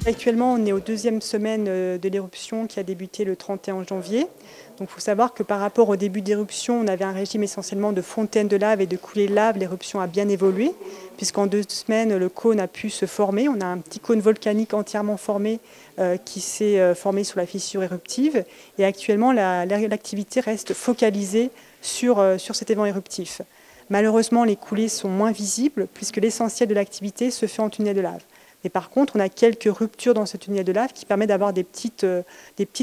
Actuellement, on est aux deuxième semaine de l'éruption qui a débuté le 31 janvier. Donc il faut savoir que par rapport au début d'éruption, on avait un régime essentiellement de fontaines de lave et de coulées de lave. L'éruption a bien évolué, puisqu'en 2 semaines, le cône a pu se former. On a un petit cône volcanique entièrement formé qui s'est formé sous la fissure éruptive. Et actuellement, l'activité reste focalisée sur cet événement éruptif. Malheureusement, les coulées sont moins visibles, puisque l'essentiel de l'activité se fait en tunnel de lave. Mais par contre, on a quelques ruptures dans ce tunnel de lave qui permettent d'avoir des petites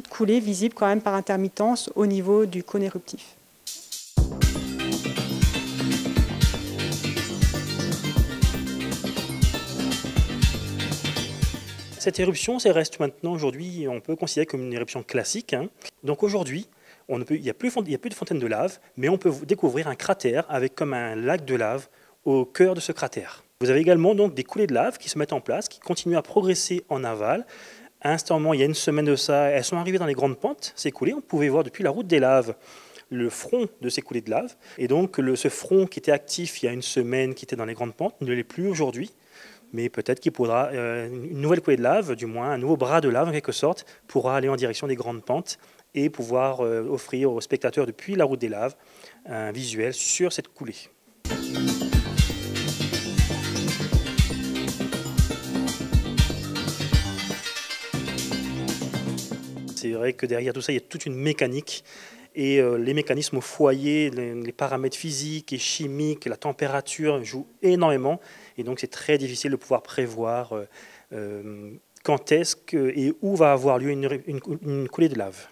coulées visibles quand même par intermittence au niveau du cône éruptif. Cette éruption, ça reste maintenant aujourd'hui, on peut considérer comme une éruption classique. Donc aujourd'hui, il n'y a plus de fontaine de lave, mais on peut découvrir un cratère avec comme un lac de lave au cœur de ce cratère. Vous avez également donc des coulées de lave qui se mettent en place, qui continuent à progresser en aval. À un certain moment, il y a une semaine de ça, elles sont arrivées dans les grandes pentes, ces coulées. On pouvait voir depuis la route des laves le front de ces coulées de lave. Et donc ce front qui était actif il y a une semaine, qui était dans les grandes pentes, ne l'est plus aujourd'hui. Mais peut-être qu'il pourra, une nouvelle coulée de lave, du moins un nouveau bras de lave en quelque sorte, pourra aller en direction des grandes pentes et pouvoir offrir aux spectateurs depuis la route des laves un visuel sur cette coulée. C'est vrai que derrière tout ça, il y a toute une mécanique. Et les mécanismes au foyer, les paramètres physiques et chimiques, la température jouent énormément. Et donc c'est très difficile de pouvoir prévoir quand est-ce et où va avoir lieu une coulée de lave.